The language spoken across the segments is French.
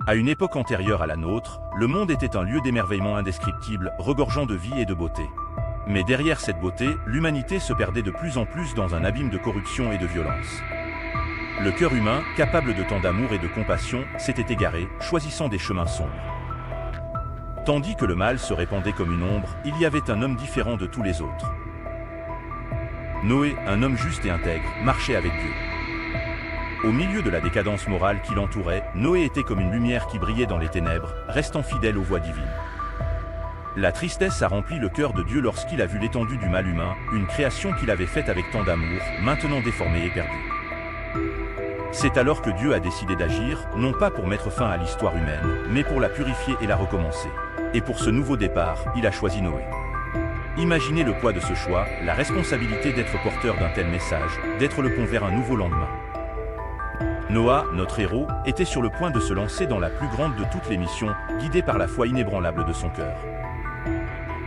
À une époque antérieure à la nôtre, le monde était un lieu d'émerveillement indescriptible, regorgeant de vie et de beauté. Mais derrière cette beauté, l'humanité se perdait de plus en plus dans un abîme de corruption et de violence. Le cœur humain, capable de tant d'amour et de compassion, s'était égaré, choisissant des chemins sombres. Tandis que le mal se répandait comme une ombre, il y avait un homme différent de tous les autres. Noé, un homme juste et intègre, marchait avec Dieu. Au milieu de la décadence morale qui l'entourait, Noé était comme une lumière qui brillait dans les ténèbres, restant fidèle aux voies divines. La tristesse a rempli le cœur de Dieu lorsqu'il a vu l'étendue du mal humain, une création qu'il avait faite avec tant d'amour, maintenant déformée et perdue. C'est alors que Dieu a décidé d'agir, non pas pour mettre fin à l'histoire humaine, mais pour la purifier et la recommencer. Et pour ce nouveau départ, il a choisi Noé. Imaginez le poids de ce choix, la responsabilité d'être porteur d'un tel message, d'être le pont vers un nouveau lendemain. Noah, notre héros, était sur le point de se lancer dans la plus grande de toutes les missions, guidé par la foi inébranlable de son cœur.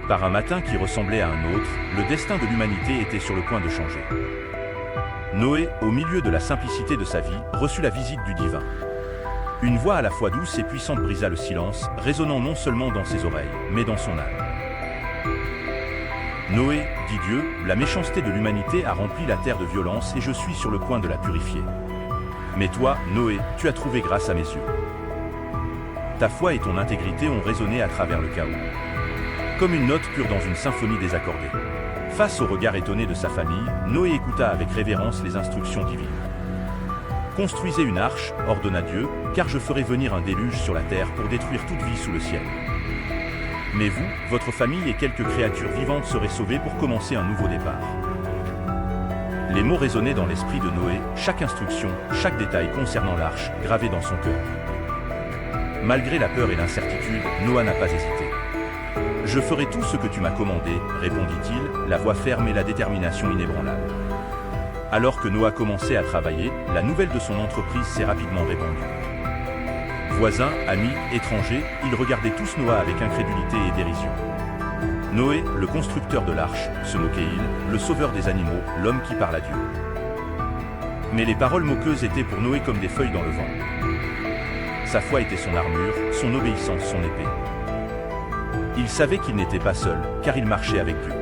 Par un matin qui ressemblait à un autre, le destin de l'humanité était sur le point de changer. Noé, au milieu de la simplicité de sa vie, reçut la visite du divin. Une voix à la fois douce et puissante brisa le silence, résonnant non seulement dans ses oreilles, mais dans son âme. Noé, dit Dieu, la méchanceté de l'humanité a rempli la terre de violence et je suis sur le point de la purifier. Mais toi, Noé, tu as trouvé grâce à mes yeux. Ta foi et ton intégrité ont résonné à travers le chaos. Comme une note pure dans une symphonie désaccordée. Face au regard étonné de sa famille, Noé écouta avec révérence les instructions divines. Construisez une arche, ordonna Dieu, car je ferai venir un déluge sur la terre pour détruire toute vie sous le ciel. Mais vous, votre famille et quelques créatures vivantes seraient sauvées pour commencer un nouveau départ. Les mots résonnaient dans l'esprit de Noé, chaque instruction, chaque détail concernant l'arche, gravé dans son cœur. Malgré la peur et l'incertitude, Noah n'a pas hésité. « Je ferai tout ce que tu m'as commandé, répondit-il, la voix ferme et la détermination inébranlable. Alors que Noah commençait à travailler, la nouvelle de son entreprise s'est rapidement répandue. Voisins, amis, étrangers, ils regardaient tous Noah avec incrédulité et dérision. Noé, le constructeur de l'arche, se moquait-il, le sauveur des animaux, l'homme qui parle à Dieu. Mais les paroles moqueuses étaient pour Noé comme des feuilles dans le vent. Sa foi était son armure, son obéissance son épée. Il savait qu'il n'était pas seul, car il marchait avec Dieu.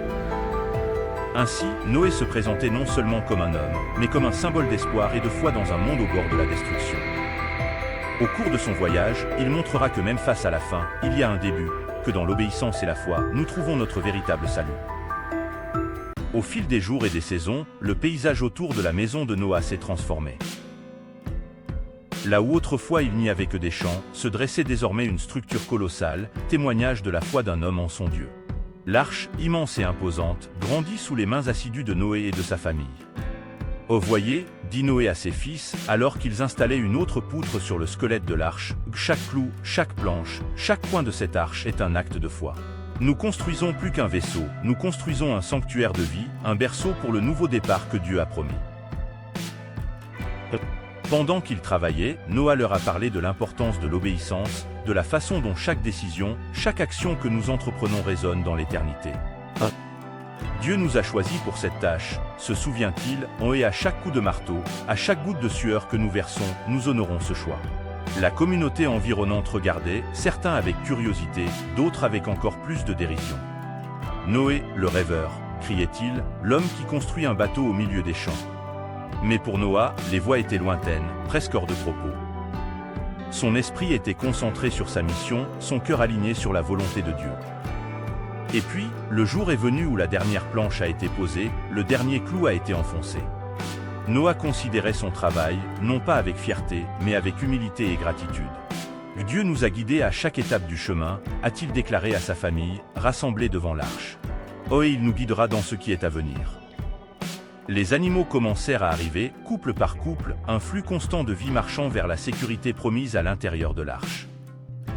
Ainsi, Noé se présentait non seulement comme un homme, mais comme un symbole d'espoir et de foi dans un monde au bord de la destruction. Au cours de son voyage, il montrera que même face à la fin, il y a un début, que dans l'obéissance et la foi, nous trouvons notre véritable salut. Au fil des jours et des saisons, le paysage autour de la maison de Noah s'est transformé. Là où autrefois il n'y avait que des champs, se dressait désormais une structure colossale, témoignage de la foi d'un homme en son Dieu. L'arche, immense et imposante, grandit sous les mains assidues de Noé et de sa famille. « Oh voyez, dit Noé à ses fils, alors qu'ils installaient une autre poutre sur le squelette de l'arche, chaque clou, chaque planche, chaque coin de cette arche est un acte de foi. Nous construisons plus qu'un vaisseau, nous construisons un sanctuaire de vie, un berceau pour le nouveau départ que Dieu a promis. » Pendant qu'ils travaillaient, Noah leur a parlé de l'importance de l'obéissance, de la façon dont chaque décision, chaque action que nous entreprenons résonne dans l'éternité. Dieu nous a choisis pour cette tâche, se souvient-il, et à chaque coup de marteau, à chaque goutte de sueur que nous versons, nous honorons ce choix. La communauté environnante regardait, certains avec curiosité, d'autres avec encore plus de dérision. Noé, le rêveur, criait-il, l'homme qui construit un bateau au milieu des champs. Mais pour Noah, les voix étaient lointaines, presque hors de propos. Son esprit était concentré sur sa mission, son cœur aligné sur la volonté de Dieu. Et puis, le jour est venu où la dernière planche a été posée, le dernier clou a été enfoncé. Noah considérait son travail, non pas avec fierté, mais avec humilité et gratitude. Dieu nous a guidés à chaque étape du chemin, a-t-il déclaré à sa famille, rassemblée devant l'arche. Oh, et il nous guidera dans ce qui est à venir. Les animaux commencèrent à arriver, couple par couple, un flux constant de vie marchant vers la sécurité promise à l'intérieur de l'arche.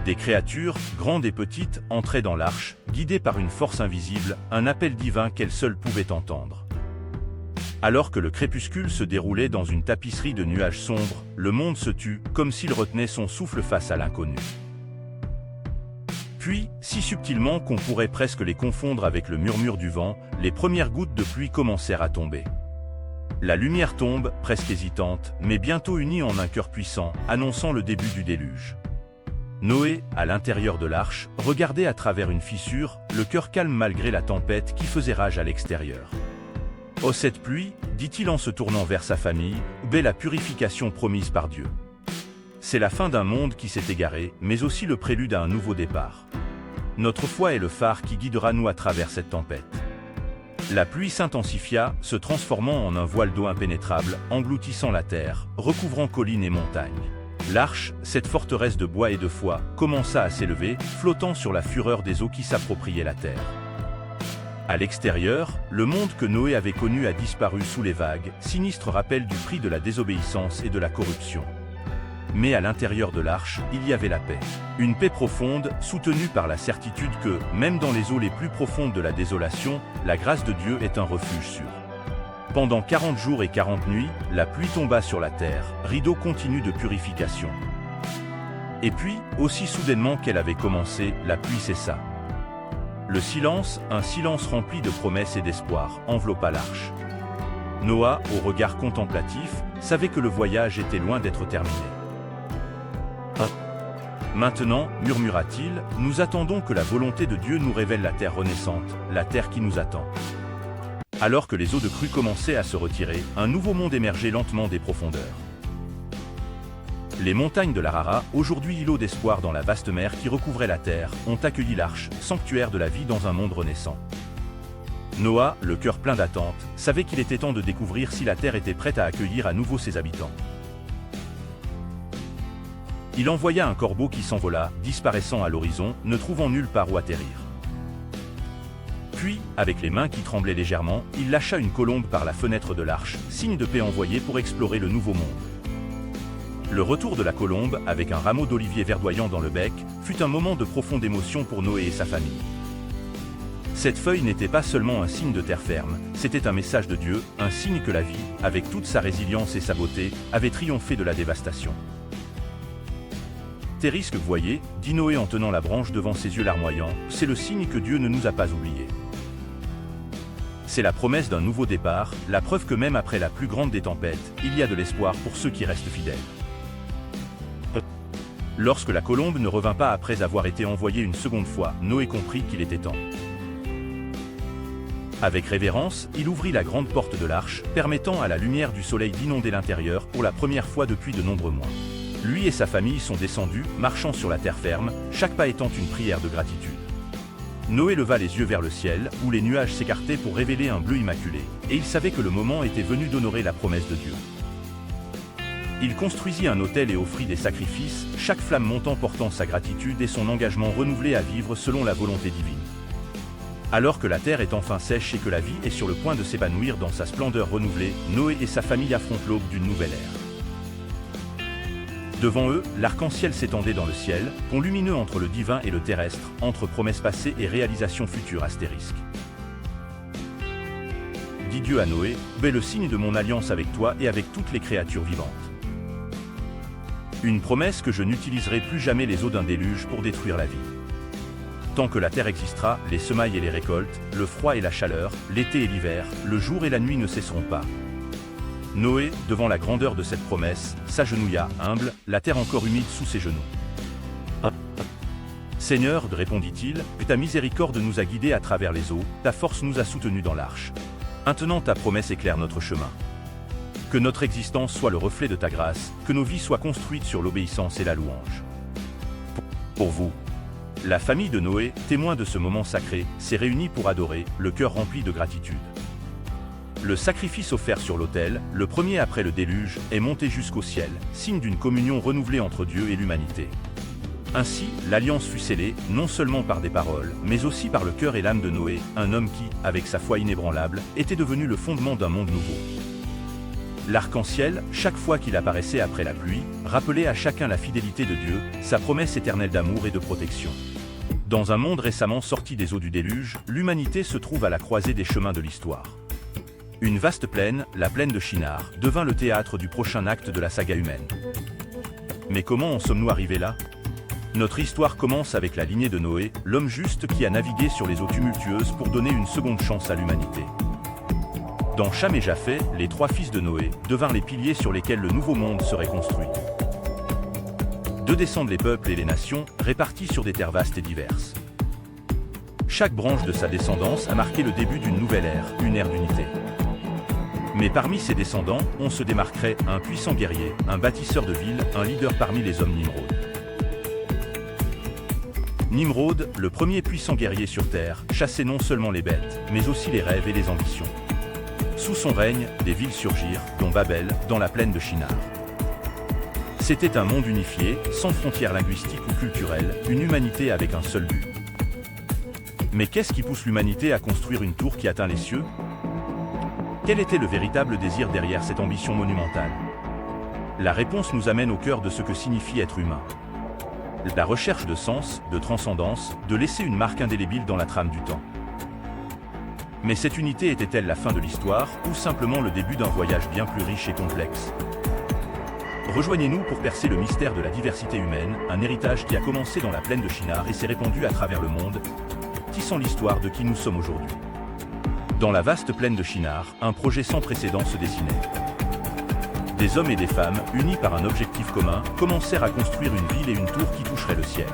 Des créatures, grandes et petites, entraient dans l'arche, guidées par une force invisible, un appel divin qu'elles seules pouvaient entendre. Alors que le crépuscule se déroulait dans une tapisserie de nuages sombres, le monde se tut, comme s'il retenait son souffle face à l'inconnu. Puis, si subtilement qu'on pourrait presque les confondre avec le murmure du vent, les premières gouttes de pluie commencèrent à tomber. La lumière tombe, presque hésitante, mais bientôt unie en un cœur puissant, annonçant le début du déluge. Noé, à l'intérieur de l'arche, regardait à travers une fissure, le cœur calme malgré la tempête qui faisait rage à l'extérieur. « Oh cette pluie, dit-il en se tournant vers sa famille, belle la purification promise par Dieu. C'est la fin d'un monde qui s'est égaré, mais aussi le prélude à un nouveau départ. Notre foi est le phare qui guidera nous à travers cette tempête. » La pluie s'intensifia, se transformant en un voile d'eau impénétrable, engloutissant la terre, recouvrant collines et montagnes. L'arche, cette forteresse de bois et de foi, commença à s'élever, flottant sur la fureur des eaux qui s'appropriaient la terre. À l'extérieur, le monde que Noé avait connu a disparu sous les vagues, sinistre rappel du prix de la désobéissance et de la corruption. Mais à l'intérieur de l'arche, il y avait la paix. Une paix profonde, soutenue par la certitude que, même dans les eaux les plus profondes de la désolation, la grâce de Dieu est un refuge sûr. Pendant 40 jours et 40 nuits, la pluie tomba sur la terre, rideau continu de purification. Et puis, aussi soudainement qu'elle avait commencé, la pluie cessa. Le silence, un silence rempli de promesses et d'espoir, enveloppa l'arche. Noah, au regard contemplatif, savait que le voyage était loin d'être terminé. « Maintenant, murmura-t-il, nous attendons que la volonté de Dieu nous révèle la terre renaissante, la terre qui nous attend. » Alors que les eaux de crue commençaient à se retirer, un nouveau monde émergeait lentement des profondeurs. Les montagnes de l'Arara, aujourd'hui îlot d'espoir dans la vaste mer qui recouvrait la terre, ont accueilli l'arche, sanctuaire de la vie dans un monde renaissant. Noah, le cœur plein d'attente, savait qu'il était temps de découvrir si la terre était prête à accueillir à nouveau ses habitants. Il envoya un corbeau qui s'envola, disparaissant à l'horizon, ne trouvant nulle part où atterrir. Puis, avec les mains qui tremblaient légèrement, il lâcha une colombe par la fenêtre de l'arche, signe de paix envoyé pour explorer le nouveau monde. Le retour de la colombe, avec un rameau d'olivier verdoyant dans le bec, fut un moment de profonde émotion pour Noé et sa famille. Cette feuille n'était pas seulement un signe de terre ferme, c'était un message de Dieu, un signe que la vie, avec toute sa résilience et sa beauté, avait triomphé de la dévastation. « Tes risques, voyez, dit Noé en tenant la branche devant ses yeux larmoyants, c'est le signe que Dieu ne nous a pas oubliés. C'est la promesse d'un nouveau départ, la preuve que même après la plus grande des tempêtes, il y a de l'espoir pour ceux qui restent fidèles. » Lorsque la colombe ne revint pas après avoir été envoyée une seconde fois, Noé comprit qu'il était temps. Avec révérence, il ouvrit la grande porte de l'arche, permettant à la lumière du soleil d'inonder l'intérieur pour la première fois depuis de nombreux mois. Lui et sa famille sont descendus, marchant sur la terre ferme, chaque pas étant une prière de gratitude. Noé leva les yeux vers le ciel, où les nuages s'écartaient pour révéler un bleu immaculé, et il savait que le moment était venu d'honorer la promesse de Dieu. Il construisit un autel et offrit des sacrifices, chaque flamme montant portant sa gratitude et son engagement renouvelé à vivre selon la volonté divine. Alors que la terre est enfin sèche et que la vie est sur le point de s'épanouir dans sa splendeur renouvelée, Noé et sa famille affrontent l'aube d'une nouvelle ère. Devant eux, l'arc-en-ciel s'étendait dans le ciel, pont lumineux entre le divin et le terrestre, entre promesses passées et réalisations futures astérisques. Dit Dieu à Noé, « Bel le signe de mon alliance avec toi et avec toutes les créatures vivantes. Une promesse que je n'utiliserai plus jamais les eaux d'un déluge pour détruire la vie. Tant que la terre existera, les semailles et les récoltes, le froid et la chaleur, l'été et l'hiver, le jour et la nuit ne cesseront pas. » Noé, devant la grandeur de cette promesse, s'agenouilla, humble, la terre encore humide sous ses genoux. « Seigneur, répondit-il, que ta miséricorde nous a guidés à travers les eaux, ta force nous a soutenus dans l'arche. Maintenant ta promesse éclaire notre chemin. Que notre existence soit le reflet de ta grâce, que nos vies soient construites sur l'obéissance et la louange. Pour vous. » La famille de Noé, témoin de ce moment sacré, s'est réunie pour adorer, le cœur rempli de gratitude. Le sacrifice offert sur l'autel, le premier après le déluge, est monté jusqu'au ciel, signe d'une communion renouvelée entre Dieu et l'humanité. Ainsi, l'alliance fut scellée, non seulement par des paroles, mais aussi par le cœur et l'âme de Noé, un homme qui, avec sa foi inébranlable, était devenu le fondement d'un monde nouveau. L'arc-en-ciel, chaque fois qu'il apparaissait après la pluie, rappelait à chacun la fidélité de Dieu, sa promesse éternelle d'amour et de protection. Dans un monde récemment sorti des eaux du déluge, l'humanité se trouve à la croisée des chemins de l'histoire. Une vaste plaine, la plaine de Shinar, devint le théâtre du prochain acte de la saga humaine. Mais comment en sommes-nous arrivés là? Notre histoire commence avec la lignée de Noé, l'homme juste qui a navigué sur les eaux tumultueuses pour donner une seconde chance à l'humanité. Dans Cham et Japheth, les trois fils de Noé devinrent les piliers sur lesquels le nouveau monde serait construit. D'eux descendent les peuples et les nations, répartis sur des terres vastes et diverses. Chaque branche de sa descendance a marqué le début d'une nouvelle ère, une ère d'unité. Mais parmi ses descendants, on se démarquerait un puissant guerrier, un bâtisseur de villes, un leader parmi les hommes Nimrod. Nimrod, le premier puissant guerrier sur Terre, chassait non seulement les bêtes, mais aussi les rêves et les ambitions. Sous son règne, des villes surgirent, dont Babel, dans la plaine de Shinar. C'était un monde unifié, sans frontières linguistiques ou culturelles, une humanité avec un seul but. Mais qu'est-ce qui pousse l'humanité à construire une tour qui atteint les cieux? Quel était le véritable désir derrière cette ambition monumentale? La réponse nous amène au cœur de ce que signifie être humain. La recherche de sens, de transcendance, de laisser une marque indélébile dans la trame du temps. Mais cette unité était-elle la fin de l'histoire, ou simplement le début d'un voyage bien plus riche et complexe? Rejoignez-nous pour percer le mystère de la diversité humaine, un héritage qui a commencé dans la plaine de Shinar et s'est répandu à travers le monde, tissant l'histoire de qui nous sommes aujourd'hui. Dans la vaste plaine de Shinar, un projet sans précédent se dessinait. Des hommes et des femmes, unis par un objectif commun, commencèrent à construire une ville et une tour qui toucherait le ciel.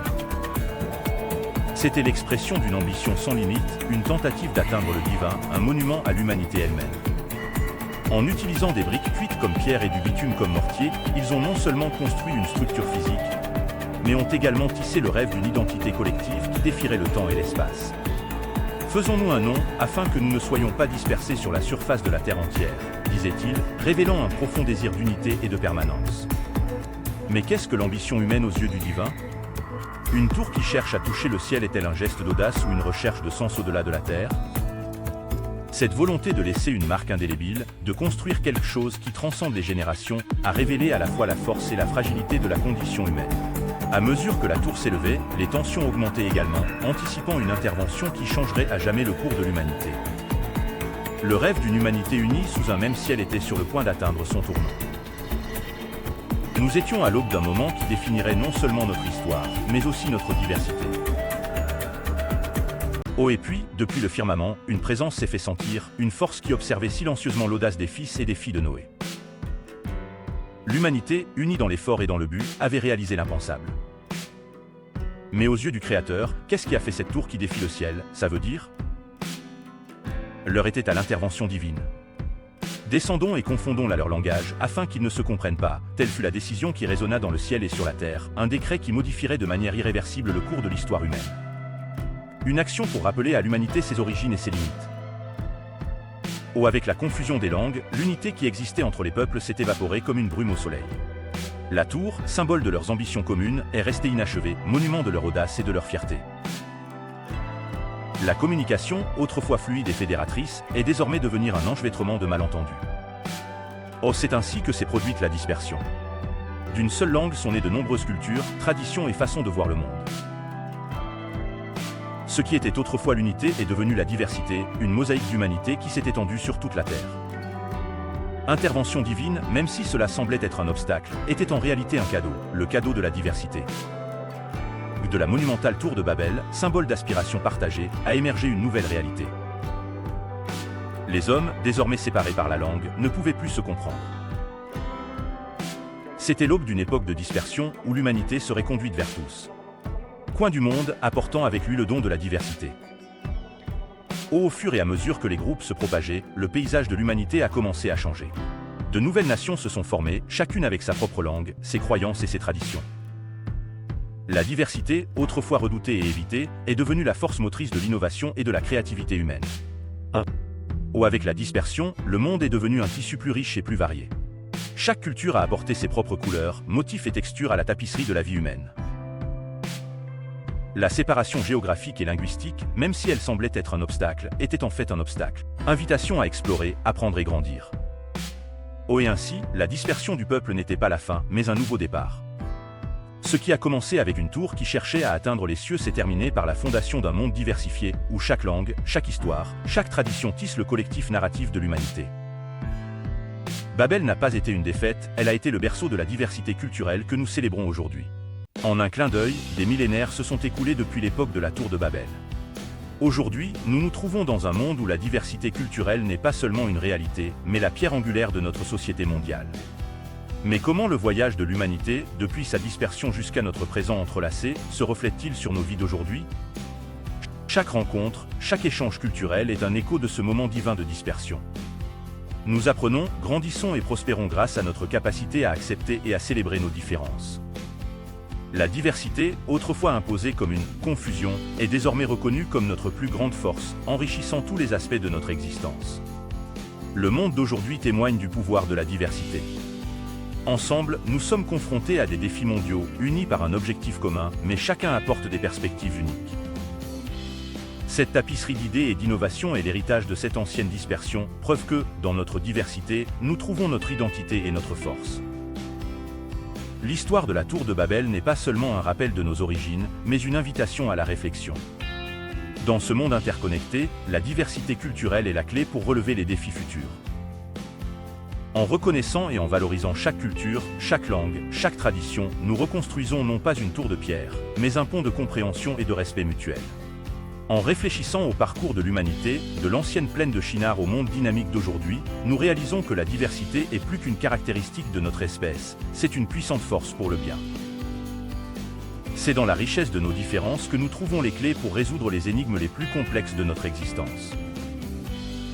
C'était l'expression d'une ambition sans limite, une tentative d'atteindre le divin, un monument à l'humanité elle-même. En utilisant des briques cuites comme pierre et du bitume comme mortier, ils ont non seulement construit une structure physique, mais ont également tissé le rêve d'une identité collective qui défierait le temps et l'espace. Faisons-nous un nom, afin que nous ne soyons pas dispersés sur la surface de la Terre entière, disait-il, révélant un profond désir d'unité et de permanence. Mais qu'est-ce que l'ambition humaine aux yeux du divin? Une tour qui cherche à toucher le ciel est-elle un geste d'audace ou une recherche de sens au-delà de la Terre? Cette volonté de laisser une marque indélébile, de construire quelque chose qui transcende les générations, a révélé à la fois la force et la fragilité de la condition humaine. À mesure que la tour s'élevait, les tensions augmentaient également, anticipant une intervention qui changerait à jamais le cours de l'humanité. Le rêve d'une humanité unie sous un même ciel était sur le point d'atteindre son tournant. Nous étions à l'aube d'un moment qui définirait non seulement notre histoire, mais aussi notre diversité. Oh, et puis, depuis le firmament, une présence s'est fait sentir, une force qui observait silencieusement l'audace des fils et des filles de Noé. L'humanité, unie dans l'effort et dans le but, avait réalisé l'impensable. Mais aux yeux du Créateur, qu'est-ce qui a fait cette tour qui défie le ciel? Ça veut dire? L'heure était à l'intervention divine. Descendons et confondons-la leur langage, afin qu'ils ne se comprennent pas. Telle fut la décision qui résonna dans le ciel et sur la terre, un décret qui modifierait de manière irréversible le cours de l'histoire humaine. Une action pour rappeler à l'humanité ses origines et ses limites. Oh, avec la confusion des langues, l'unité qui existait entre les peuples s'est évaporée comme une brume au soleil. La tour, symbole de leurs ambitions communes, est restée inachevée, monument de leur audace et de leur fierté. La communication, autrefois fluide et fédératrice, est désormais devenue un enchevêtrement de malentendus. Oh, c'est ainsi que s'est produite la dispersion. D'une seule langue sont nées de nombreuses cultures, traditions et façons de voir le monde. Ce qui était autrefois l'unité est devenu la diversité, une mosaïque d'humanité qui s'est étendue sur toute la Terre. Intervention divine, même si cela semblait être un obstacle, était en réalité un cadeau, le cadeau de la diversité. De la monumentale tour de Babel, symbole d'aspiration partagée, a émergé une nouvelle réalité. Les hommes, désormais séparés par la langue, ne pouvaient plus se comprendre. C'était l'aube d'une époque de dispersion où l'humanité serait conduite vers tous. Coin du monde, apportant avec lui le don de la diversité. Au fur et à mesure que les groupes se propageaient, le paysage de l'humanité a commencé à changer. De nouvelles nations se sont formées, chacune avec sa propre langue, ses croyances et ses traditions. La diversité, autrefois redoutée et évitée, est devenue la force motrice de l'innovation et de la créativité humaine. Avec la dispersion, le monde est devenu un tissu plus riche et plus varié. Chaque culture a apporté ses propres couleurs, motifs et textures à la tapisserie de la vie humaine. La séparation géographique et linguistique, même si elle semblait être un obstacle, était en fait un obstacle. Invitation à explorer, apprendre et grandir. Et ainsi, la dispersion du peuple n'était pas la fin, mais un nouveau départ. Ce qui a commencé avec une tour qui cherchait à atteindre les cieux s'est terminé par la fondation d'un monde diversifié, où chaque langue, chaque histoire, chaque tradition tisse le collectif narratif de l'humanité. Babel n'a pas été une défaite, elle a été le berceau de la diversité culturelle que nous célébrons aujourd'hui. En un clin d'œil, des millénaires se sont écoulés depuis l'époque de la tour de Babel. Aujourd'hui, nous nous trouvons dans un monde où la diversité culturelle n'est pas seulement une réalité, mais la pierre angulaire de notre société mondiale. Mais comment le voyage de l'humanité, depuis sa dispersion jusqu'à notre présent entrelacé, se reflète-t-il sur nos vies d'aujourd'hui? Chaque rencontre, chaque échange culturel est un écho de ce moment divin de dispersion. Nous apprenons, grandissons et prospérons grâce à notre capacité à accepter et à célébrer nos différences. La diversité, autrefois imposée comme une confusion, est désormais reconnue comme notre plus grande force, enrichissant tous les aspects de notre existence. Le monde d'aujourd'hui témoigne du pouvoir de la diversité. Ensemble, nous sommes confrontés à des défis mondiaux, unis par un objectif commun, mais chacun apporte des perspectives uniques. Cette tapisserie d'idées et d'innovations est l'héritage de cette ancienne dispersion, preuve que, dans notre diversité, nous trouvons notre identité et notre force. L'histoire de la Tour de Babel n'est pas seulement un rappel de nos origines, mais une invitation à la réflexion. Dans ce monde interconnecté, la diversité culturelle est la clé pour relever les défis futurs. En reconnaissant et en valorisant chaque culture, chaque langue, chaque tradition, nous reconstruisons non pas une tour de pierre, mais un pont de compréhension et de respect mutuel. En réfléchissant au parcours de l'humanité, de l'ancienne plaine de Shinar au monde dynamique d'aujourd'hui, nous réalisons que la diversité est plus qu'une caractéristique de notre espèce, c'est une puissante force pour le bien. C'est dans la richesse de nos différences que nous trouvons les clés pour résoudre les énigmes les plus complexes de notre existence.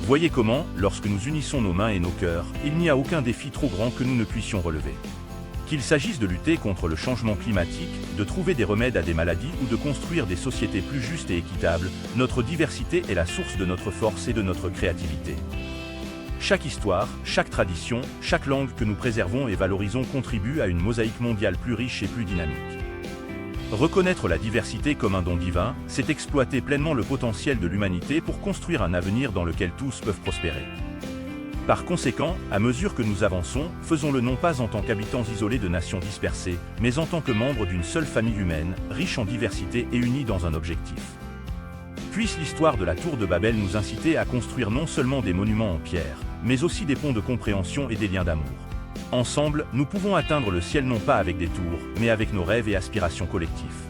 Voyez comment, lorsque nous unissons nos mains et nos cœurs, il n'y a aucun défi trop grand que nous ne puissions relever. Qu'il s'agisse de lutter contre le changement climatique, de trouver des remèdes à des maladies ou de construire des sociétés plus justes et équitables, notre diversité est la source de notre force et de notre créativité. Chaque histoire, chaque tradition, chaque langue que nous préservons et valorisons contribue à une mosaïque mondiale plus riche et plus dynamique. Reconnaître la diversité comme un don divin, c'est exploiter pleinement le potentiel de l'humanité pour construire un avenir dans lequel tous peuvent prospérer. Par conséquent, à mesure que nous avançons, faisons-le non pas en tant qu'habitants isolés de nations dispersées, mais en tant que membres d'une seule famille humaine, riche en diversité et unie dans un objectif. Puisse l'histoire de la Tour de Babel nous inciter à construire non seulement des monuments en pierre, mais aussi des ponts de compréhension et des liens d'amour. Ensemble, nous pouvons atteindre le ciel non pas avec des tours, mais avec nos rêves et aspirations collectives.